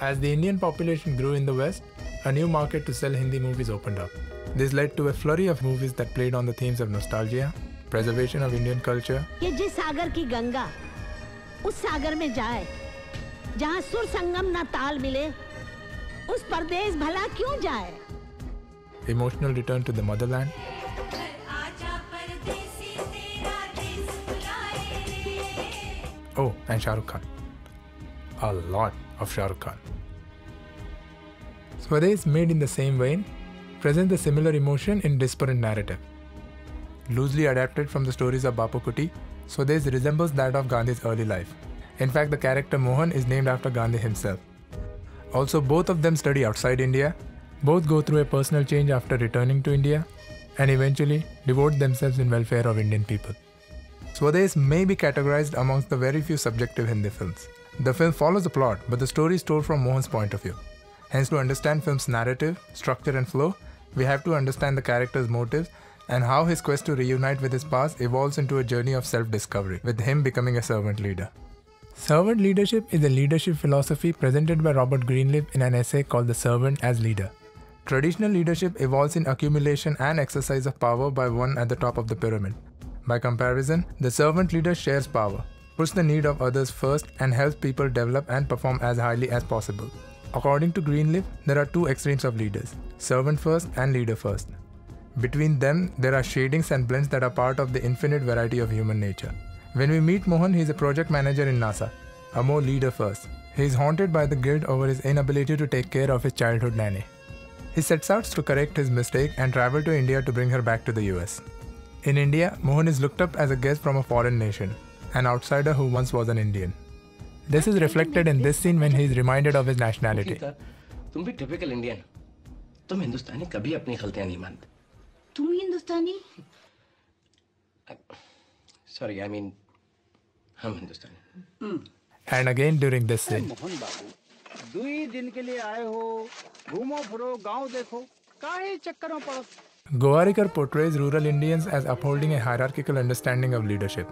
As the Indian population grew in the West, a new market to sell Hindi movies opened up. This led to a flurry of movies that played on the themes of nostalgia, preservation of Indian culture. ये जिस सागर की गंगा उस सागर में जाए, जहाँ सुर संगम ना ताल मिले, उस परदेश भला क्यों जाए? Emotional return to the motherland. Oh, and Shah Rukh Khan. A lot of Shah Rukh Khan. Swades, made in the same vein, presents a similar emotion in disparate narrative. Loosely adapted from the stories of Bapu Kuti, Swades resembles that of Gandhi's early life. In fact, the character Mohan is named after Gandhi himself. Also, both of them study outside India, both go through a personal change after returning to India, and eventually devote themselves in welfare of Indian people. Swades may be categorized amongst the very few subjective Hindi films. The film follows the plot, but the story is told from Mohan's point of view. Hence, to understand film's narrative, structure and flow, we have to understand the character's motives and how his quest to reunite with his past evolves into a journey of self-discovery, with him becoming a servant leader. Servant leadership is a leadership philosophy presented by Robert Greenleaf in an essay called The Servant as Leader. Traditional leadership evolves in accumulation and exercise of power by one at the top of the pyramid. By comparison, the servant leader shares power, puts the need of others first, and helps people develop and perform as highly as possible. According to Greenleaf, there are two extremes of leaders, servant first and leader first. Between them, there are shadings and blends that are part of the infinite variety of human nature. When we meet Mohan, he is a project manager in NASA, a more leader first. He is haunted by the guilt over his inability to take care of his childhood nanny. He sets out to correct his mistake and travel to India to bring her back to the US. In India, Mohan is looked up as a guest from a foreign nation, an outsider who once was an Indian. This is reflected in this scene when he is reminded of his nationality. तुम भी typical Indian. तुम हिंदुस्तानी कभी अपनी गलतियां नहीं मानते. तुम हिंदुस्तानी? Sorry, I mean, हम हिंदुस्तानी. And again during this scene. Mohan बाबू, 2 दिन के लिए आए हो, घूमो फिरो, गांव देखो, काहे चक्करों पड़ो? Gowariker portrays rural Indians as upholding a hierarchical understanding of leadership.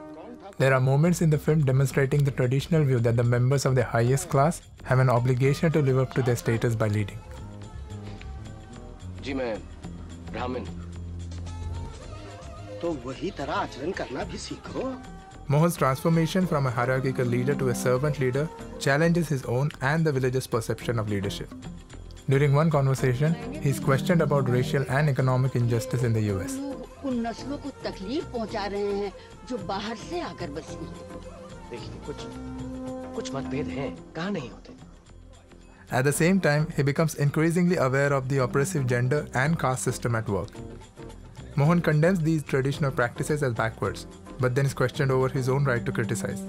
There are moments in the film demonstrating the traditional view that the members of the highest class have an obligation to live up to their status by leading. जी मैं ब्राह्मण. तो वही तरह आचरण करना भी सीखो. Mohan's transformation from a hierarchical leader to a servant leader challenges his own and the villagers' perception of leadership. During one conversation, he is questioned about racial and economic injustice in the US. उन नस्लों को तकलीफ पहुंचा रहे हैं जो बाहर से आकर बसी हैं. देखिए कुछ मतभेद हैं, कहाँ नहीं होते. At the same time, he becomes increasingly aware of the oppressive gender and caste system at work. Mohan condemns these traditional practices as backwards, but then is questioned over his own right to criticize.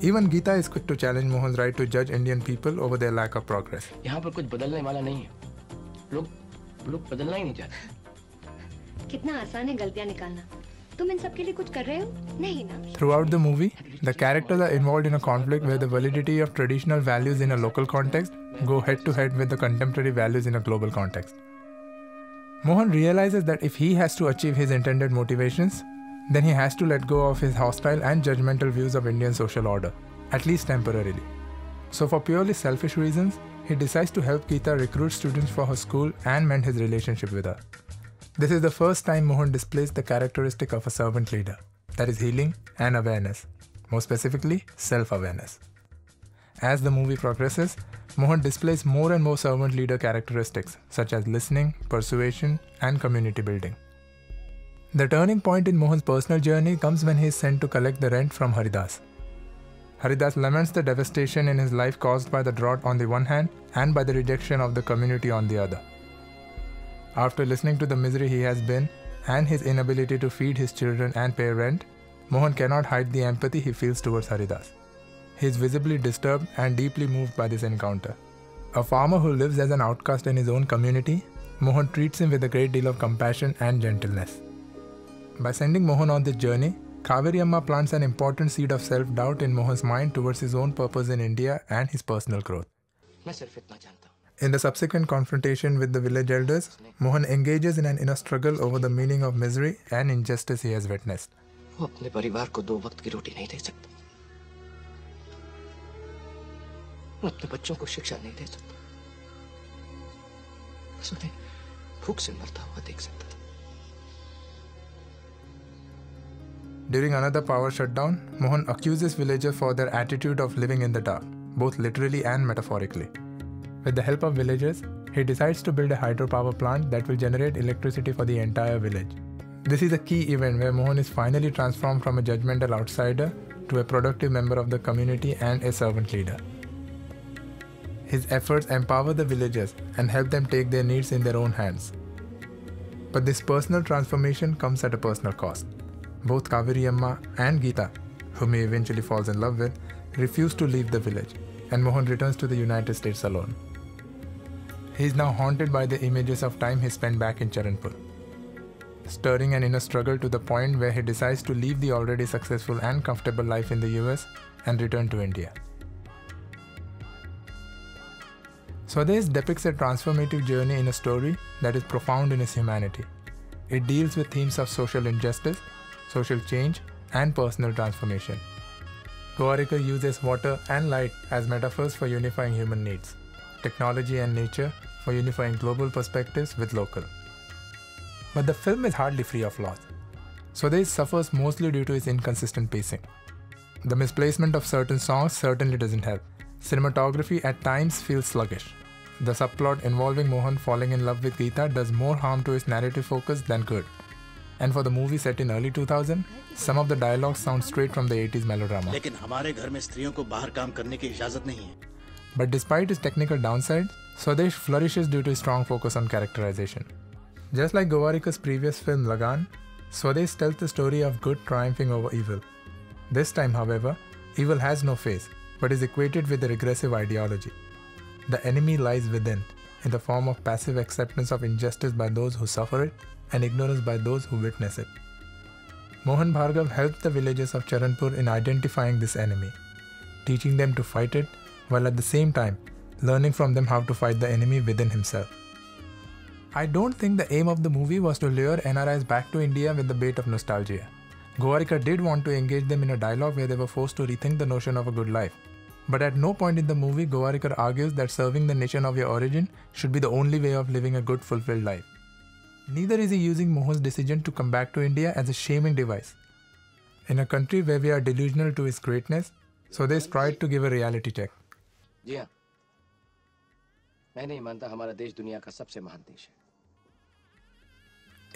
Even Gita is quick to challenge Mohan's right to judge Indian people over their lack of progress. यहाँ पर कुछ बदलने वाला नहीं है. लोग बदलना ही नहीं चाहते. कितना आसान है गलतियाँ निकालना. तुम इन सब के लिए कुछ कर रहे हो? नहीं ना. Throughout the movie, the characters are involved in a conflict where the validity of traditional values in a local context go head to head with the contemporary values in a global context. Mohan realizes that if he has to achieve his intended motivations, then he has to let go of his hostile and judgmental views of Indian social order, at least temporarily. So for purely selfish reasons, he decides to help Geeta recruit students for her school and mend his relationship with her. This is the first time Mohan displays the characteristic of a servant leader, that is healing and awareness, more specifically self-awareness. As the movie progresses, Mohan displays more and more servant leader characteristics such as listening, persuasion, and community building. The turning point in Mohan's personal journey comes when he is sent to collect the rent from Haridas. Haridas laments the devastation in his life caused by the drought on the one hand and by the rejection of the community on the other. After listening to the misery he has been and his inability to feed his children and pay rent, Mohan cannot hide the empathy he feels towards Haridas. He is visibly disturbed and deeply moved by this encounter. A farmer who lives as an outcast in his own community, Mohan treats him with a great deal of compassion and gentleness. By sending Mohan on this journey, Kaveri Amma plants an important seed of self-doubt in Mohan's mind towards his own purpose in India and his personal growth. In the subsequent confrontation with the village elders, Mohan engages in an inner struggle over the meaning of misery and injustice he has witnessed. वो अपने परिवार को 2 वक्त की रोटी नहीं दे सकता. वो अपने बच्चों को शिक्षा नहीं दे सकता. बस उन्हें भूख से मरता हुआ देख सकता था। During another power shutdown, Mohan accuses villagers for their attitude of living in the dark, both literally and metaphorically. With the help of villagers, he decides to build a hydropower plant that will generate electricity for the entire village. This is a key event where Mohan is finally transformed from a judgmental outsider to a productive member of the community and a servant leader. His efforts empower the villagers and help them take their needs in their own hands. But this personal transformation comes at a personal cost. Both Kaveri Amma and Geeta, whom he eventually falls in love with, refuse to leave the village, and Mohan returns to the United States alone. He is now haunted by the images of time he spent back in Charanpur, stirring an inner struggle to the point where he decides to leave the already successful and comfortable life in the US and return to India. Swades depicts a transformative journey in a story that is profound in its humanity. It deals with themes of social injustice, social change, and personal transformation. Gowariker uses water and light as metaphors for unifying human needs, technology and nature for unifying global perspectives with local. But the film is hardly free of flaws. Swades suffers mostly due to its inconsistent pacing. The misplacement of certain songs certainly doesn't help. Cinematography at times feels sluggish. The subplot involving Mohan falling in love with Geeta does more harm to its narrative focus than good. And for the movie set in early 2000, some of the dialogues sound straight from the 80s melodrama. लेकिन हमारे घर में स्त्रियों को बाहर काम करने की इजाजत नहीं है. But despite its technical downsides, Swades flourishes due to its strong focus on characterization. Just like Gowarikar's previous film Lagan, Swades tells the story of good triumphing over evil. This time, however, evil has no face, but is equated with a regressive ideology. The enemy lies within, in the form of passive acceptance of injustice by those who suffer it and ignorance by those who witness it. Mohan Bhargava helped the villagers of Charanpur in identifying this enemy, teaching them to fight it, while at the same time learning from them how to fight the enemy within himself. I don't think the aim of the movie was to lure NRIs back to India with the bait of nostalgia. Gowariker did want to engage them in a dialogue where they were forced to rethink the notion of a good life. But at no point in the movie Gowariker argues that serving the nation of your origin should be the only way of living a good, fulfilled life. Neither is he using Mohan's decision to come back to India as a shaming device. In a country where we are delusional to its greatness, Swades tried to give a reality check. जी हाँ, मैं नहीं मानता हमारा देश दुनिया का सबसे महान देश है.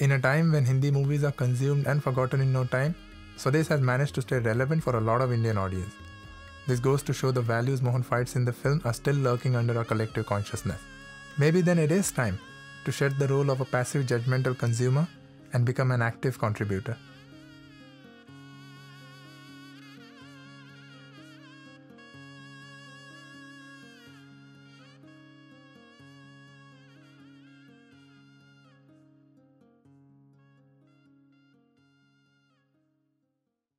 In a time when Hindi movies are consumed and forgotten in no time, Swades has managed to stay relevant for a lot of Indian audience. This goes to show the values Mohan fights in the film are still lurking under our collective consciousness. Maybe then it is time to shed the role of a passive judgmental consumer and become an active contributor.